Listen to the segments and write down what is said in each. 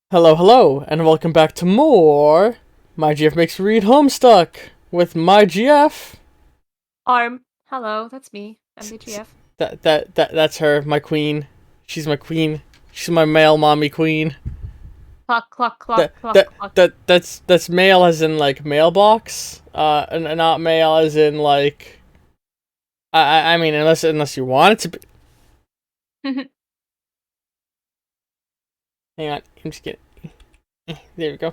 Hello, hello, and welcome back to more My GF Makes Me Read Homestuck with my GF. Hello, that's me. I'm the GF. That's her, my queen. She's my queen. She's my male mommy queen. Cluck, cluck, That cluck, cluck, that cluck. that's male as in like mailbox. And not male as in like. I mean unless you want it to be. Hang on, I'm just kidding. There we go.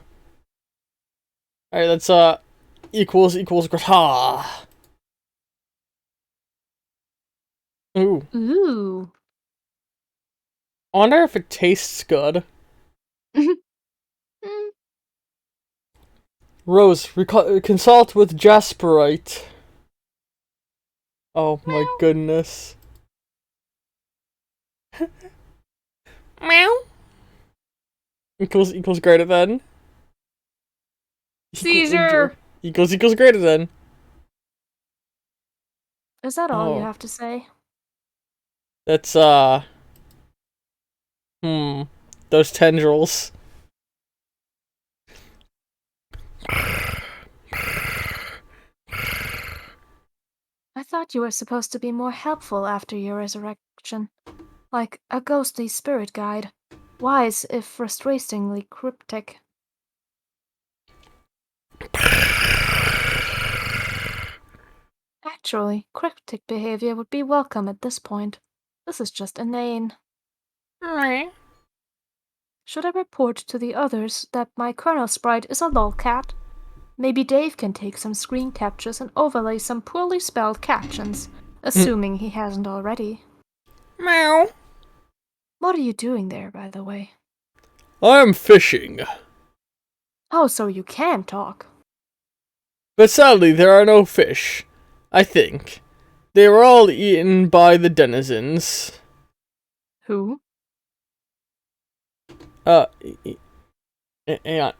All right, let's equals. Ha. Ooh, Ooh. I wonder if it tastes good. Rose, consult with Jasperite. Oh my Meow. goodness. Meow. Equals greater than. Caesar! Equals greater than. Is that all you Oh, have to say? that's hmm, those tendrils. I thought you were supposed to be more helpful after your resurrection. Like a ghostly spirit guide. Wise, if frustratingly cryptic. Actually, cryptic behavior would be welcome at this point. This is just inane. Should I report to the others that my Colonel Sprite is a lolcat? Maybe Dave can take some screen captures and overlay some poorly spelled captions, assuming he hasn't already. Meow. What are you doing there, by the way? I'm fishing, Oh, so you can talk. but sadly there are no fish. I think they were all eaten by the denizens. Who? Uh, hang on.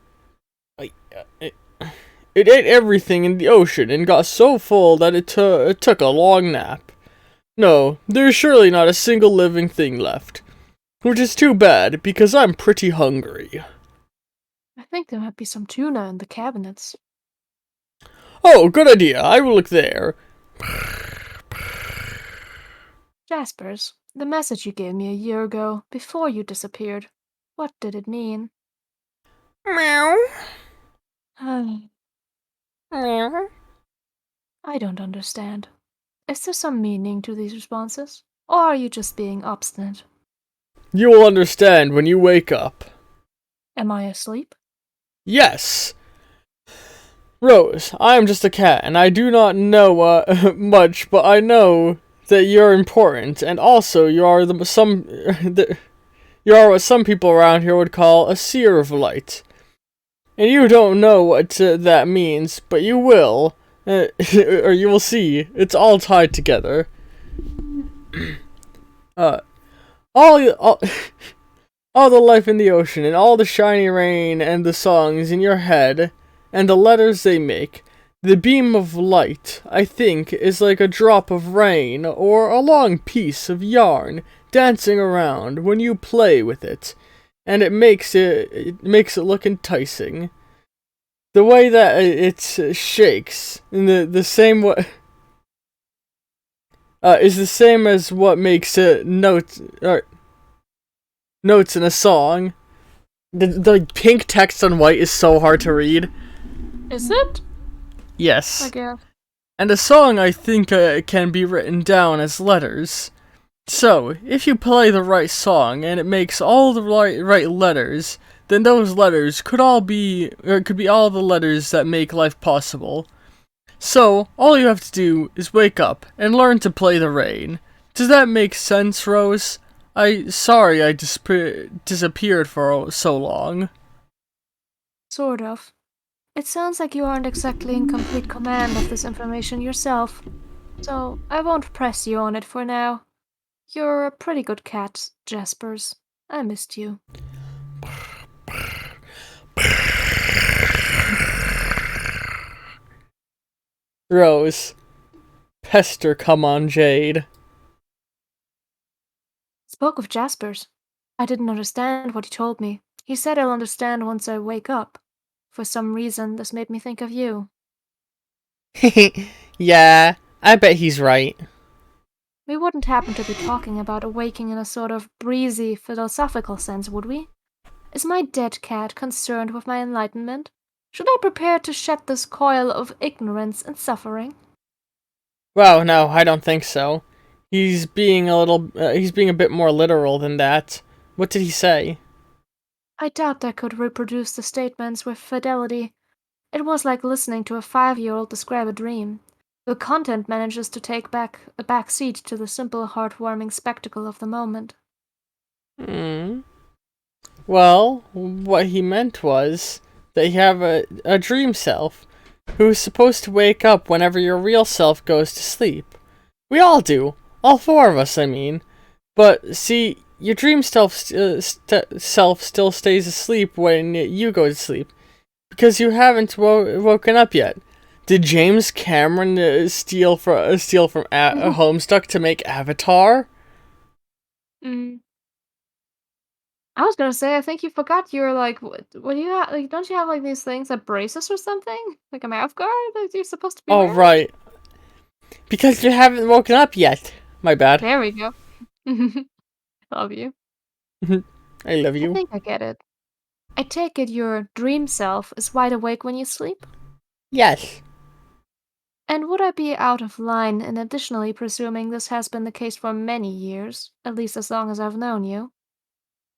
It ate everything in the ocean and got so full that it took a long nap. No, there's surely not a single living thing left. Which is too bad, because I'm pretty hungry. I think there might be some tuna in the cabinets. Oh, good idea. I will look there. Jaspers, the message you gave me a year ago, before you disappeared. What did it mean? Meow. I Meow. don't understand. Is there some meaning to these responses? Or are you just being obstinate? You will understand when you wake up. Am I asleep? Yes. Rose, I am just a cat, and I do not know much, but I know that you're important, and also you are you are what some people around here would call a seer of light. And you don't know what that means, but you will, or you will see. It's all tied together. Uh, all all the life in the ocean, and all the shiny rain, and the songs in your head, and the letters they make. The beam of light, I think, is like a drop of rain, or a long piece of yarn, dancing around when you play with it, and it makes it look enticing. The way that it shakes, in the same way, is the same as what makes notes in a song. The pink text on white is so hard to read. Is it? I Yes. guess. And a song, I think, can be written down as letters. So, if you play the right song and it makes all the right letters, then those letters could be all the letters that make life possible. So, all you have to do is wake up and learn to play the rain. Does that make sense, Rose? Sorry I disappeared for so long. Sort of. It sounds like you aren't exactly in complete command of this information yourself, so I won't press you on it for now. You're a pretty good cat, Jaspers. I missed you. Rose. Pester, come on, Jade. Spoke of Jaspers. I didn't understand what he told me. He said he'll understand once I wake up. For some reason, this made me think of you. Yeah, I bet he's right. We wouldn't happen to be talking about awaking in a sort of breezy, philosophical sense, would we? Is my dead cat concerned with my enlightenment? Should I prepare to shed this coil of ignorance and suffering? Well, no, I don't think so. He's being a bit more literal than that. What did he say? I doubt I could reproduce the statements with fidelity. It was like listening to a 5-year-old describe a dream. The content manages to take back a back seat to the simple, heartwarming spectacle of the moment. Hmm. Well, what he meant was that you have a dream self who's supposed to wake up whenever your real self goes to sleep. We all do. All four of us, I mean. But see, your dream self still stays asleep when you go to sleep. Because you haven't woken up yet. Did James Cameron steal from Homestuck to make Avatar? Mm. I was gonna say, I think you forgot you're like, what do you have? Like, don't you have like these things that brace us or something? Like a mouth guard that you're supposed to be Oh, wearing? right. Because you haven't woken up yet. My bad. There we go. Love you. I love I you. think I get it. I take it your dream self is wide awake when you sleep? Yes. And would I be out of line in additionally presuming this has been the case for many years, at least as long as I've known you?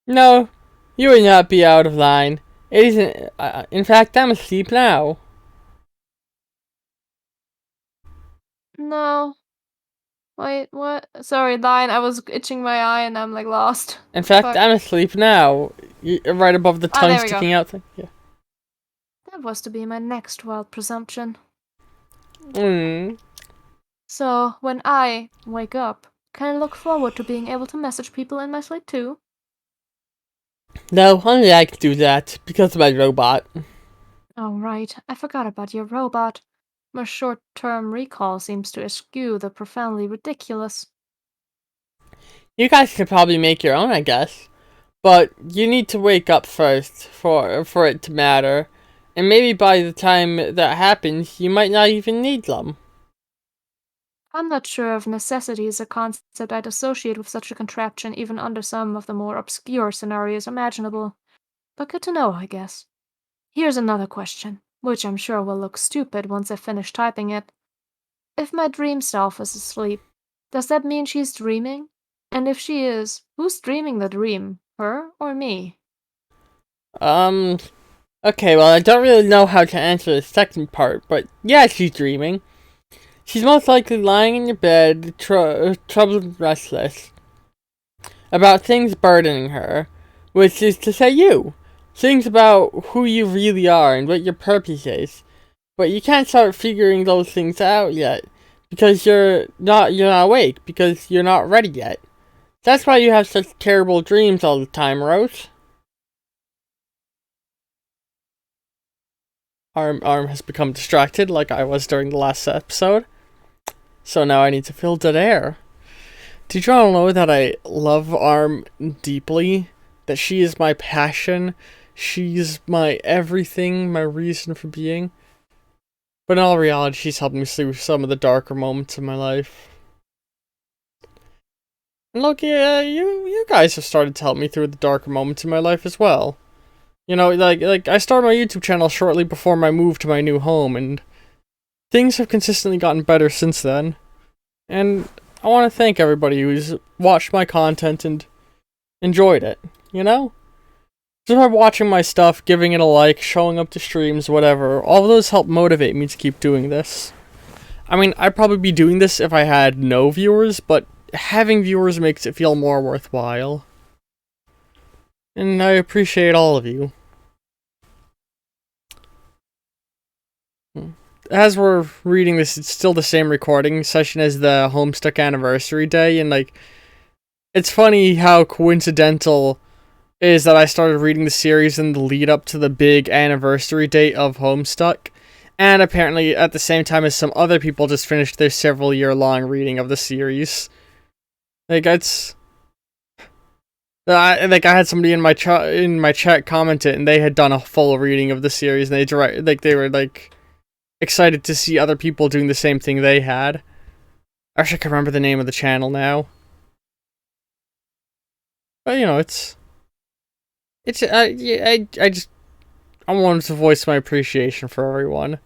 No, you would not be out of line. It isn't. In fact, I'm asleep now. No. Wait, what? Sorry, line. I was itching my eye and I'm like lost. In What the fact, fuck? I'm asleep now. Right above the tongue There we go. sticking out thing. Yeah. That was to be my next wild presumption. Mm. So, when I wake up, can I look forward to being able to message people in my sleep too? No, only I can do that because of my robot. Oh, right. I forgot about your robot. My short term recall seems to eschew the profoundly ridiculous. You guys could probably make your own, I guess. But you need to wake up first for it to matter. And maybe by the time that happens, you might not even need them. I'm not sure if necessity is a concept I'd associate with such a contraption even under some of the more obscure scenarios imaginable. But good to know, I guess. Here's another question, which I'm sure will look stupid once I finish typing it. If my dream self is asleep, does that mean she's dreaming? And if she is, who's dreaming the dream? Her or me? Um, okay, well, I don't really know how to answer the second part, but yeah, she's dreaming. She's most likely lying in your bed, troubled and restless, about things burdening her, which is to say you. Things about who you really are and what your purpose is. But you can't start figuring those things out yet, because you're not awake, because you're not ready yet. That's why you have such terrible dreams all the time, Rose. Arm has become distracted like I was during the last episode. So now I need to fill dead air. Did you all know that I love Arm deeply? That she is my passion? She's my everything, my reason for being? But in all reality, she's helped me through some of the darker moments in my life. And look, yeah, you guys have started to help me through the darker moments in my life as well. You know, like I started my YouTube channel shortly before my move to my new home, and things have consistently gotten better since then. And I want to thank everybody who's watched my content and enjoyed it, you know? Just by watching my stuff, giving it a like, showing up to streams, whatever, all of those help motivate me to keep doing this. I mean, I'd probably be doing this if I had no viewers, but having viewers makes it feel more worthwhile. And I appreciate all of you. As we're reading this, it's still the same recording session as the Homestuck anniversary day, and like, it's funny how coincidental it is that I started reading the series in the lead up to the big anniversary date of Homestuck, and apparently at the same time as some other people just finished their several year long reading of the series. Like, I had somebody in my chat comment it, and they had done a full reading of the series, and they were like excited to see other people doing the same thing they had. I wish I could remember the name of the channel now. But I wanted to voice my appreciation for everyone.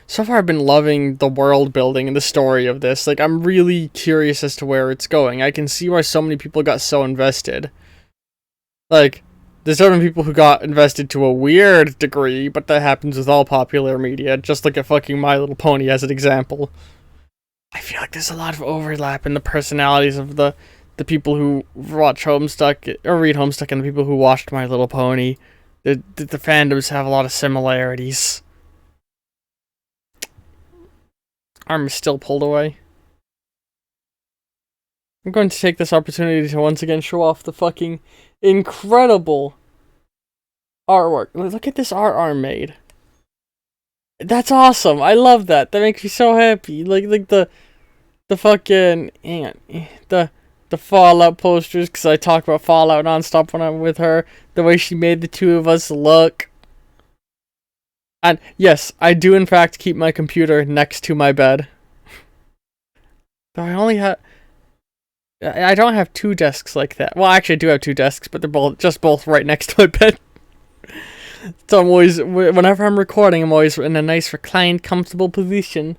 So far, I've been loving the world building and the story of this. Like, I'm really curious as to where it's going. I can see why so many people got so invested. Like, there's certain people who got invested to a weird degree, but that happens with all popular media. Just look at fucking My Little Pony as an example. I feel like there's a lot of overlap in the personalities of the people who watch Homestuck, or read Homestuck, and the people who watched My Little Pony. The fandoms have a lot of similarities. Arm is still pulled away. I'm going to take this opportunity to once again show off the fucking incredible artwork. Look at this art Arm made. That's awesome. I love that. That makes me so happy. Like the fucking the Fallout posters, because I talk about Fallout nonstop when I'm with her. The way she made the two of us look. And yes, I do in fact keep my computer next to my bed. Though I don't have two desks like that. Well, actually I do have two desks, but they're both right next to my bed. So I'm always, whenever I'm recording, I'm always in a nice reclined, comfortable position.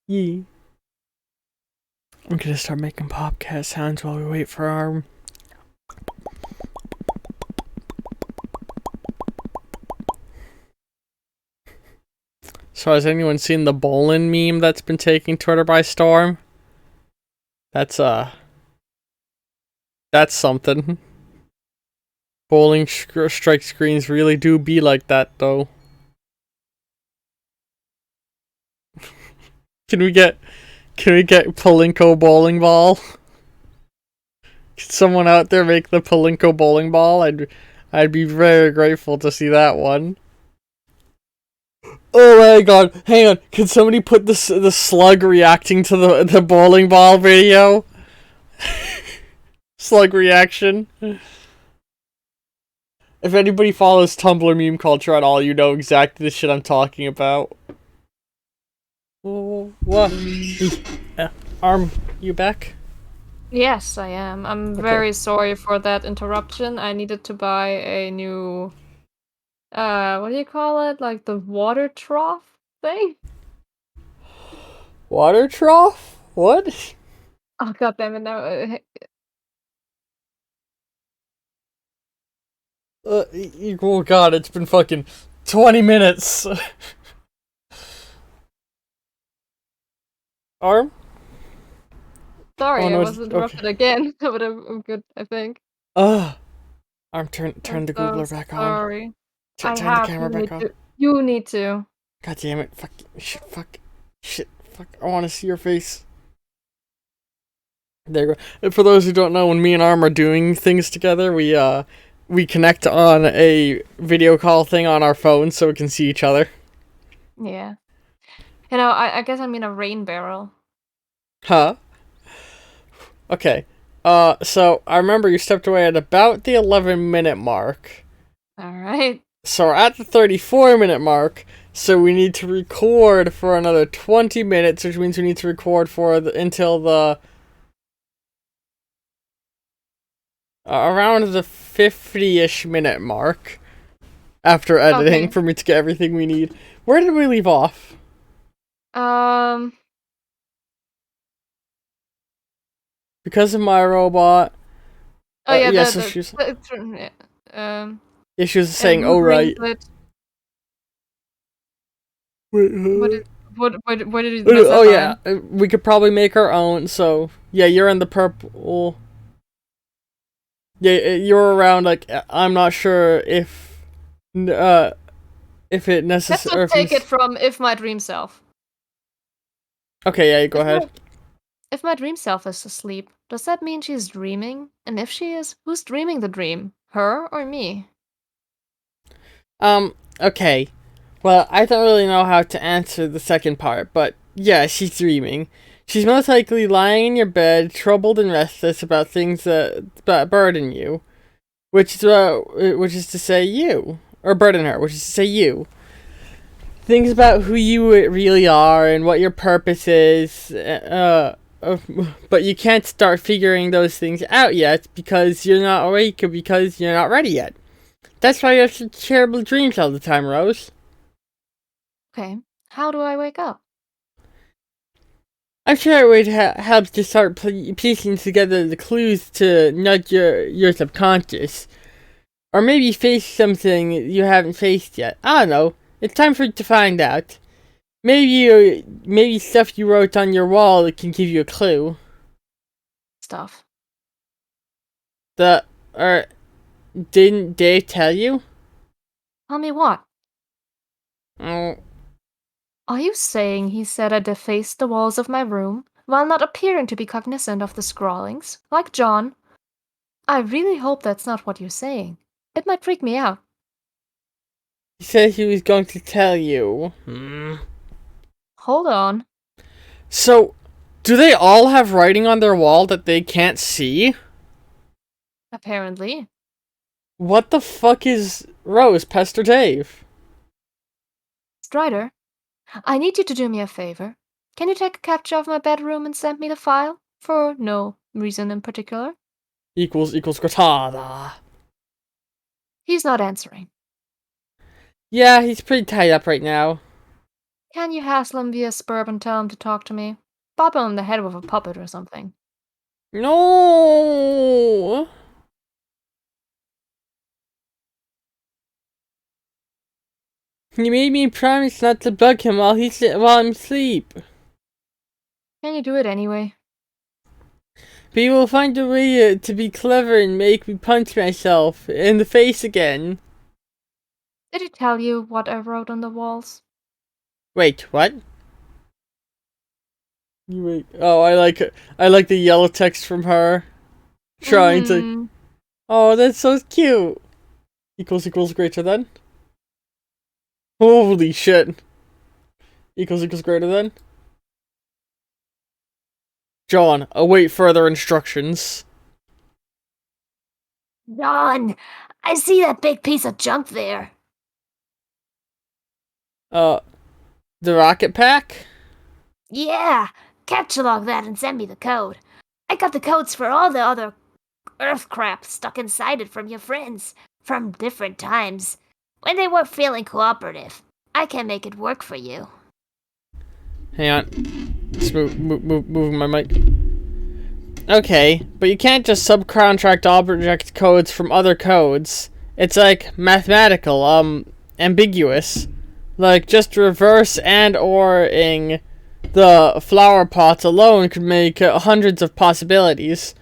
Yeah. I'm gonna start making podcast sounds while we wait for Arm. So has anyone seen the bowling meme that's been taking Twitter by storm? That's something. Bowling strike screens really do be like that, though. Can we get Palinko bowling ball? Can someone out there make the Palinko bowling ball? I'd be very grateful to see that one. Oh my god, hang on, can somebody put the slug reacting to the bowling ball video? Slug reaction. If anybody follows Tumblr meme culture at all, you know exactly the shit I'm talking about. What? Arm, you back? Yes, I am. I'm very sorry for that interruption. I needed to buy a new what do you call it? Like the water trough thing? Water trough? What? Oh god damn it, no. Oh god, it's been fucking 20 minutes. Arm? Sorry, I was interrupted again, but I'm good, I think. Arm, turn I'm the Googler back on. Sorry. Turn the camera back on. You need to. God damn it. Fuck. Shit. Fuck. I want to see your face. There you go. And for those who don't know, when me and Arm are doing things together, we connect on a video call thing on our phone so we can see each other. Yeah. You know, I guess I'm in a rain barrel. Huh? Okay. So I remember you stepped away at about the 11-minute mark. Alright. So we're at the 34-minute mark, so we need to record for another 20 minutes, which means we need to record for until the around the 50-ish minute mark after editing for me to get everything we need. Where did we leave off? Because of my robot. Oh yeah, yeah, she was saying, "Oh right." Wait, what did you oh yeah, we could probably make our own. So yeah, you're in the purple. Yeah, you're around. Like I'm not sure if it necessary. Let's take it from if my dream self. Okay, yeah, go ahead. If my dream self is asleep, does that mean she's dreaming? And if she is, who's dreaming the dream? Her or me? Okay. Well, I don't really know how to answer the second part, but yeah, she's dreaming. She's most likely lying in your bed, troubled and restless about things that burden you, which is to say you, or burden her, which is to say you. Things about who you really are and what your purpose is, but you can't start figuring those things out yet because you're not awake or because you're not ready yet. That's why you have such terrible dreams all the time, Rose. Okay, how do I wake up? I'm sure it would help to start piecing together the clues to nudge your subconscious. Or maybe face something you haven't faced yet. I don't know. It's time for you to find out. Maybe stuff you wrote on your wall that can give you a clue. Stuff. Or didn't Dave tell you? Tell me what? Oh, Are you saying he said I defaced the walls of my room while not appearing to be cognizant of the scrawlings, like John? I really hope that's not what you're saying. It might freak me out. he said he was going to tell you. Hold on. So, do they all have writing on their wall that they can't see? Apparently. What the fuck is Rose, Pester Dave? Strider, I need you to do me a favor. Can you take a capture of my bedroom and send me the file? For no reason in particular. Equals Gratada. He's not answering. Yeah, he's pretty tied up right now. Can you hassle him via Spurb and tell him to talk to me? Bop him on the head with a puppet or something. No! He made me promise not to bug him while I'm asleep. Can you do it anyway? But he will find a way to be clever and make me punch myself in the face again. Did he tell you what I wrote on the walls? Wait, what? Wait. Oh, I like the yellow text from her. Trying to. Oh, that's so cute. Equals greater than. Holy shit. Equals greater than. John, await further instructions. John, I see that big piece of junk there. The rocket pack? Yeah, catalog that and send me the code. I got the codes for all the other Earth crap stuck inside it from your friends, from different times, when they weren't feeling cooperative. I can make it work for you. Hang on. Just moving my mic. Okay, but you can't just subcontract object codes from other codes. It's like mathematical, ambiguous. Like just reverse and or-ing the flower pots alone could make hundreds of possibilities.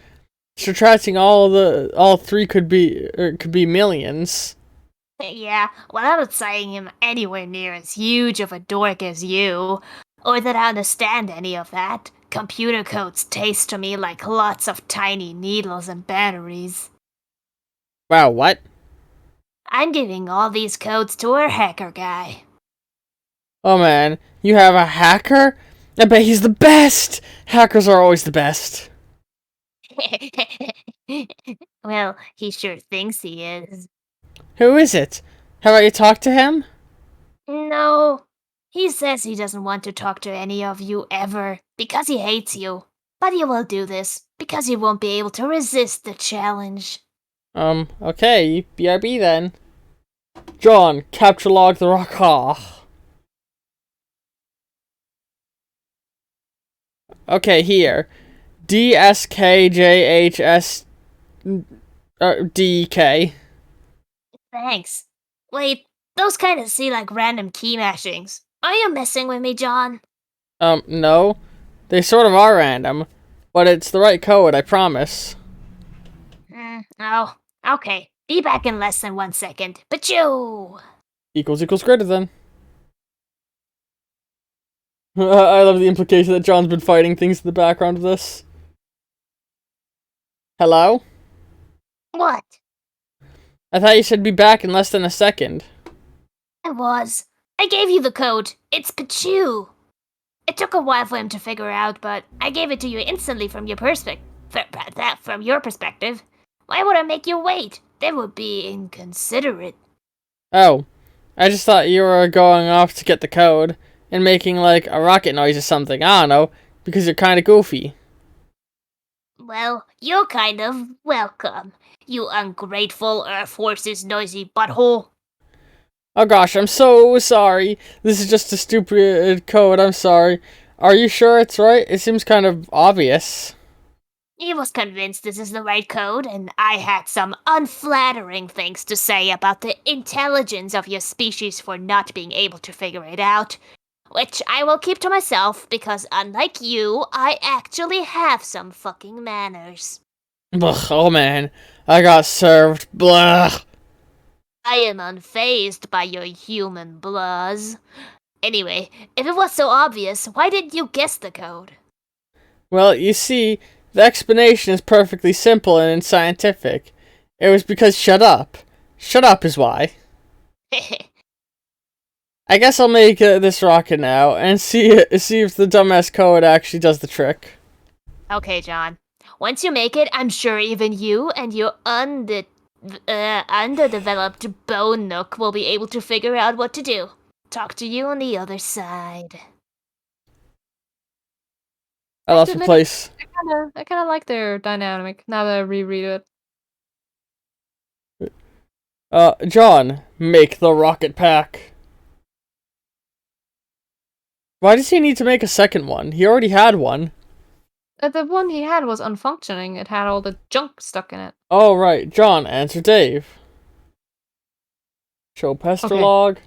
Subtracting all three could be millions. Yeah, well, I'm not saying him anywhere near as huge of a dork as you, or that I understand any of that. Computer codes taste to me like lots of tiny needles and batteries. Wow, what? I'm giving all these codes to our hacker guy. Oh man, you have a hacker? I bet he's the best! Hackers are always the best. Well, he sure thinks he is. Who is it? Have you talked to him? No. He says he doesn't want to talk to any of you ever, because he hates you. But he will do this, because he won't be able to resist the challenge. Okay, BRB then. John, capture log the rock. Okay, here. DSKJHS Thanks. Wait, those kinda seem like random key mashings. Are you messing with me, John? No. They sort of are random. But it's the right code, I promise. Oh, okay. Be back in less than 1 second. But you! Equals greater than. I love the implication that John's been fighting things in the background of this. Hello? What? I thought you said be back in less than a second. I was. I gave you the code. It's Pichu. It took a while for him to figure out, but I gave it to you instantly from your perspective. From your perspective. Why would I make you wait? That would be inconsiderate. Oh, I just thought you were going off to get the code and making like a rocket noise or something. I don't know, because you're kind of goofy. Well, you're kind of welcome, you ungrateful Earth Force's noisy butthole. Oh gosh, I'm so sorry. This is just a stupid code. I'm sorry. Are you sure it's right? It seems kind of obvious. He was convinced this is the right code, and I had some unflattering things to say about the intelligence of your species for not being able to figure it out. Which I will keep to myself, because unlike you, I actually have some fucking manners. Ugh, oh man, I got served. Blah. I am unfazed by your human blahs. Anyway, if it was so obvious, why didn't you guess the code? Well, you see, the explanation is perfectly simple and scientific. It was because shut up. Shut up is why. I guess I'll make this rocket now and see if the dumbass code actually does the trick. Okay, John. Once you make it, I'm sure even you and your underdeveloped bone nook will be able to figure out what to do. Talk to you on the other side. I lost my place. I kind of like their dynamic now that I reread it. John, make the rocket pack. Why does he need to make a second one? He already had one. The one he had was unfunctioning. It had all the junk stuck in it. Oh, right. John, answer Dave. Show pester log.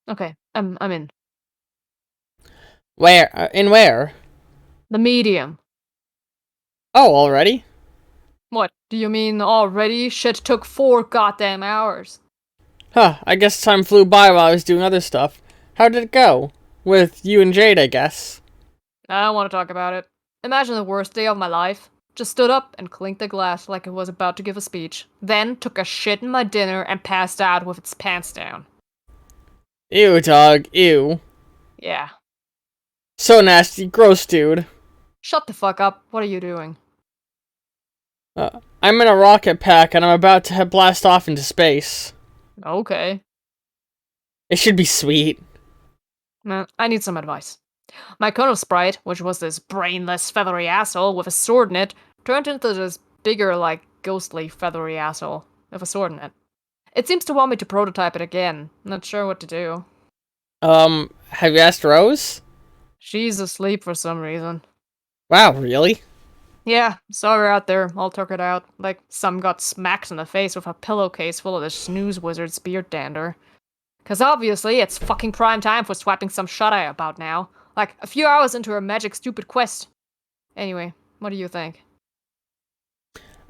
Okay, I'm in. Where? In where? The medium. Oh, already? What? Do you mean already? Shit took 4 goddamn hours. Huh, I guess time flew by while I was doing other stuff. How did it go? With you and Jade, I guess. I don't want to talk about it. Imagine the worst day of my life. Just stood up and clinked a glass like I was about to give a speech. Then took a shit in my dinner and passed out with its pants down. Ew, dog. Ew. Yeah. So nasty. Gross, dude. Shut the fuck up. What are you doing? I'm in a rocket pack and I'm about to blast off into space. Okay. It should be sweet. Nah, I need some advice. My Colonel Sprite, which was this brainless, feathery asshole with a sword in it, turned into this bigger, like, ghostly, feathery asshole with a sword in it. It seems to want me to prototype it again. Not sure what to do. Have you asked Rose? She's asleep for some reason. Wow, really? Yeah, saw her out there, all tuckered out. Like some got smacked in the face with a pillowcase full of the snooze wizard's beard dander. 'Cause obviously it's fucking prime time for swiping some shut-eye about now. Like, a few hours into her magic stupid quest. Anyway, what do you think?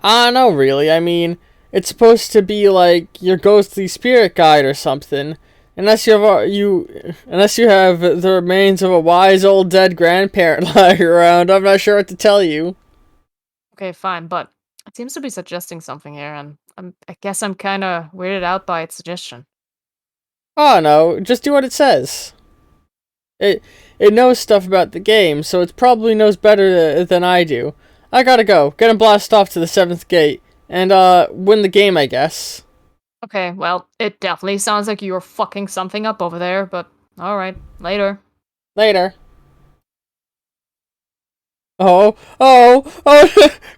I don't know, really. I mean, it's supposed to be like your ghostly spirit guide or something. Unless unless you have the remains of a wise old dead grandparent lying around, I'm not sure what to tell you. Okay, fine, but it seems to be suggesting something here, and I guess I'm kinda weirded out by its suggestion. Oh no, just do what it says. It knows stuff about the game, so it probably knows better than I do. I gotta go. Gonna blast off to the 7th gate and win the game, I guess. Okay, well, it definitely sounds like you're fucking something up over there, but alright, later. Later. Oh,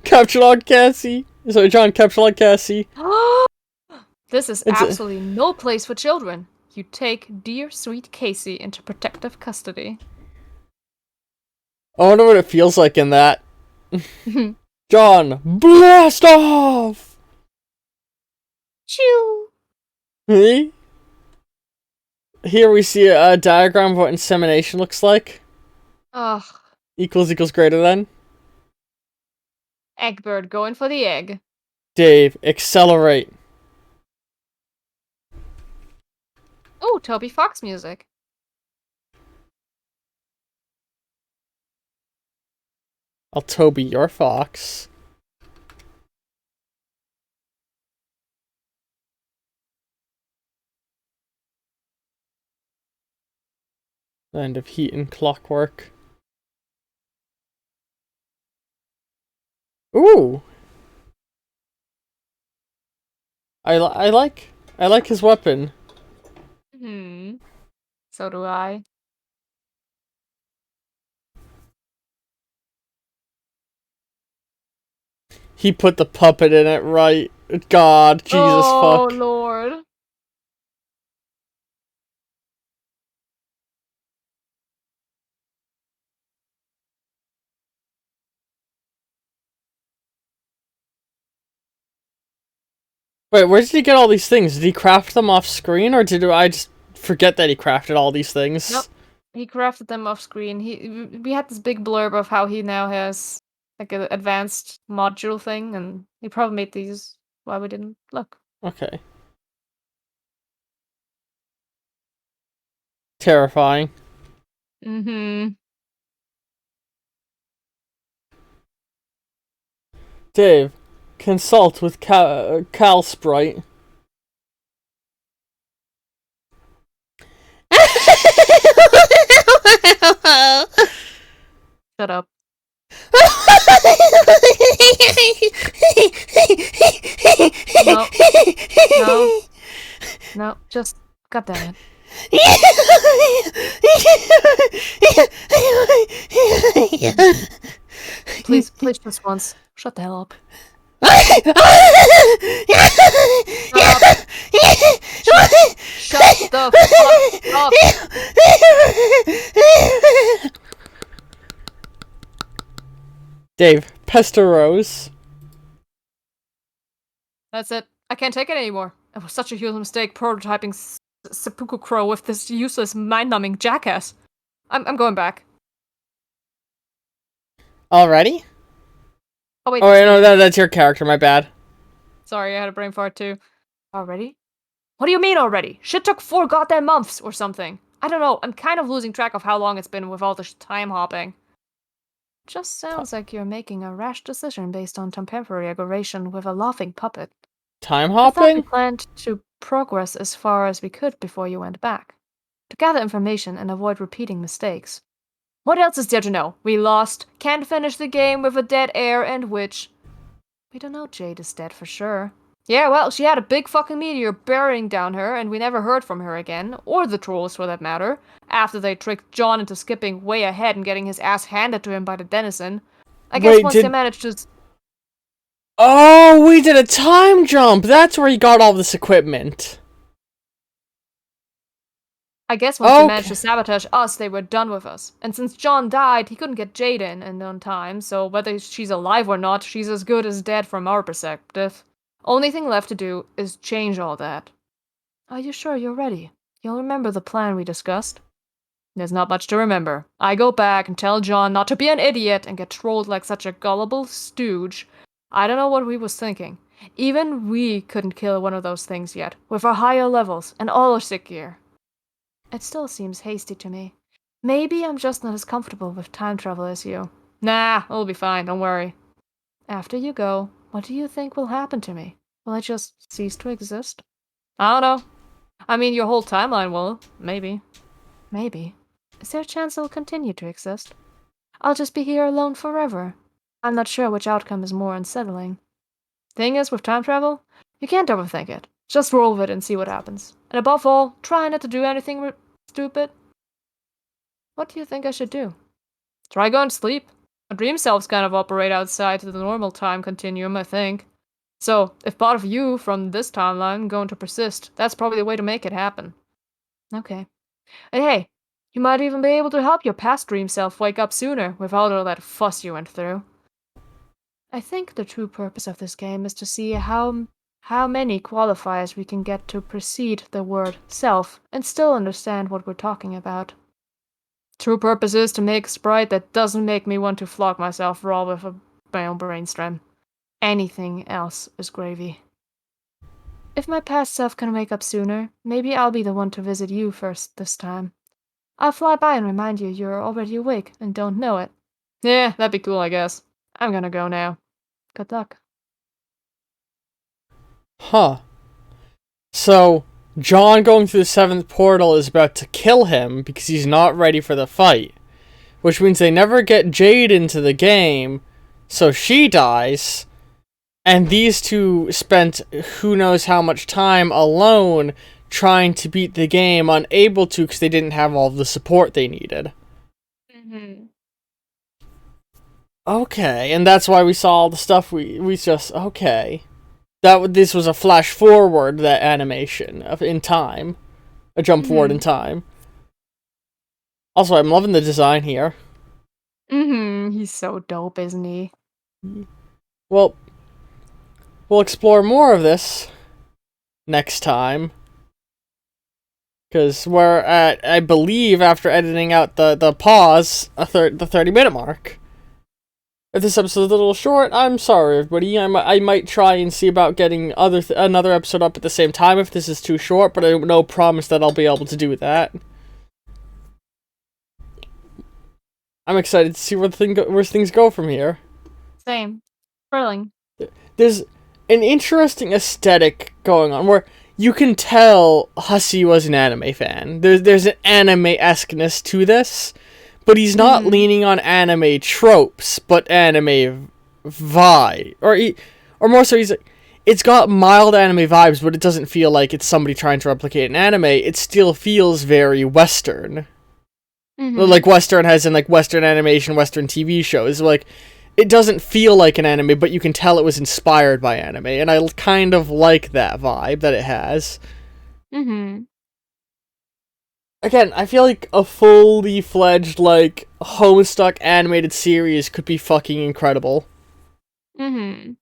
capture log Cassie. Sorry, John, capture log Cassie. This is absolutely no place for children. You take dear sweet Casey into protective custody. I wonder what it feels like in that. John, blast off! Choo! Here we see a diagram of what insemination looks like. Ugh. Equals greater than. Eggbird going for the egg. Dave, accelerate. Oh, Toby Fox music. I'll Toby your fox. Land of heat and clockwork. Ooh! I like his weapon. So do I. He put the puppet in it right. God, Jesus Oh, fuck. Lord. Wait, where did he get all these things? Did he craft them off screen, or did I just forget that he crafted all these things? Nope. He crafted them off screen. We had this big blurb of how he now has like an advanced module thing, and he probably made these while we didn't look. Okay. Terrifying. Mm-hmm. Dave, consult with Cal Sprite. Shut up. No. No. No. Just God damn it. Please just once. Shut the hell up. Shut the fuck up. Dave, Pesteros. That's it. I can't take it anymore. It was such a huge mistake prototyping Seppuku Crow with this useless, mind-numbing jackass. I'm going back. Already? Oh wait. Oh wait, no, that's your character. My bad. Sorry, I had a brain fart too. Already? What do you mean already? Shit took 4 goddamn months or something. I don't know. I'm kind of losing track of how long it's been with all this time hopping. Just sounds like you're making a rash decision based on temporary aggravation with a laughing puppet. Time I thought we hopping? planned to progress as far as we could before you went back. To gather information and avoid repeating mistakes. What else is there to know? We lost, can't finish the game with a dead heir, and which... We don't know Jade is dead for sure. Yeah, well, she had a big fucking meteor bearing down her, and we never heard from her again, or the trolls for that matter, after they tricked John into skipping way ahead and getting his ass handed to him by the denizen. I guess once they managed to... Oh, we did a time jump! That's where he got all this equipment. I guess once they managed to sabotage us, they were done with us. And since John died, he couldn't get Jade in on time, so whether she's alive or not, she's as good as dead from our perspective. Only thing left to do is change all that. Are you sure you're ready? You'll remember the plan we discussed? There's not much to remember. I go back and tell John not to be an idiot and get trolled like such a gullible stooge. I don't know what we was thinking. Even we couldn't kill one of those things yet, with our higher levels and all our sick gear. It still seems hasty to me. Maybe I'm just not as comfortable with time travel as you. Nah, it'll be fine, don't worry. After you go, what do you think will happen to me? Will I just cease to exist? I don't know. I mean, your whole timeline will. Maybe. Maybe. Is there a chance I'll continue to exist? I'll just be here alone forever. I'm not sure which outcome is more unsettling. Thing is, with time travel, you can't overthink it. Just roll with it and see what happens. And above all, try not to do anything stupid. What do you think I should do? Try going to sleep. Our dream selves kind of operate outside the normal time continuum, I think. So, if part of you from this timeline going to persist, that's probably the way to make it happen. Okay. And hey, you might even be able to help your past dream self wake up sooner without all that fuss you went through. I think the true purpose of this game is to see how many qualifiers we can get to precede the word self and still understand what we're talking about. True purpose is to make a sprite that doesn't make me want to flog myself raw with my own brainstem. Anything else is gravy. If my past self can wake up sooner, maybe I'll be the one to visit you first this time. I'll fly by and remind you you're already awake and don't know it. Yeah, that'd be cool, I guess. I'm gonna go now. Good luck. Huh. So, John going through the 7th portal is about to kill him because he's not ready for the fight. Which means they never get Jade into the game, so she dies. And these two spent who knows how much time alone trying to beat the game, unable to because they didn't have all the support they needed. Mm-hmm. Okay, and that's why we saw all the stuff we just... Okay. This was a flash forward, that animation, in time. A jump forward in time. Also, I'm loving the design here. He's so dope, isn't he? Well, we'll explore more of this next time. Because we're at, I believe, after editing out the pause, the 30-minute mark. If this episode's a little short, I'm sorry, everybody. I might try and see about getting another episode up at the same time if this is too short, but I have no promise that I'll be able to do that. I'm excited to see where things go from here. Same. Thrilling. There's an interesting aesthetic going on where you can tell Hussey was an anime fan. There's an anime-esqueness to this, but he's not leaning on anime tropes, but anime vibe. Or more so, it's got mild anime vibes, but it doesn't feel like it's somebody trying to replicate an anime. It still feels very Western. Like Western has in like Western animation, Western TV shows. Like, it doesn't feel like an anime, but you can tell it was inspired by anime, and I kind of like that vibe that it has. Again, I feel like a fully fledged, like, Homestuck animated series could be fucking incredible. But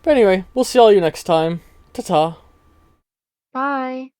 anyway, we'll see all you next time. Ta-ta. Bye.